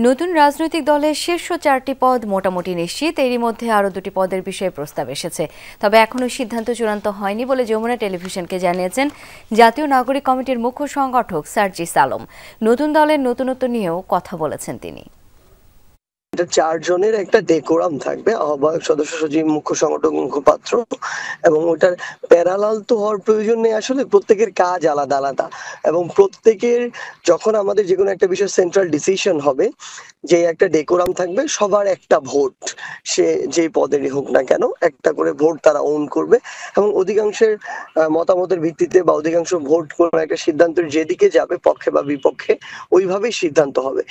নতুন রাজনৈতিক দলের শীর্ষ 4টি পদ মোটামুটি নিশ্চিত। এরই মধ্যে আরও 2টি পদের বিষয়ে প্রস্তাব এসেছে, তবে এখনও সিদ্ধান্ত চূড়ান্ত হয়নি বলে যমুনা টেলিভিশনকে জানিয়েছেন জাতীয় নাগরিক কমিটির মুখ্য সংগঠক সার্জিস আলম। নতুন দলের নতুনত্ব নিয়েও কথা বলেছেন তিনি। এটা 4 জনের একটা ডেকোরাম থাকবে, আহ্বায়ক, সদস্য সচিব, মুখ্য সংগঠক, মুখপাত্র, এবং ওটার প্যারালাল তো হওয়ার প্রয়োজন নেই। আসলে প্রত্যেকের কাজ আলাদা আলাদা, এবং প্রত্যেকের যখন আমাদের যে কোনো একটা বিষয় সেন্ট্রাল ডিসিশন হবে, যে একটা ডেকোরাম থাকবে, সবার একটা ভোট, সে যে পদেরই হোক না কেন, একটা করে ভোট তারা ওন করবে, এবং অধিকাংশের মতামতের ভিত্তিতে বা অধিকাংশ ভোট কোনো একটা সিদ্ধান্তের যেদিকে যাবে, পক্ষে বা বিপক্ষে, ওইভাবেই সিদ্ধান্ত হবে।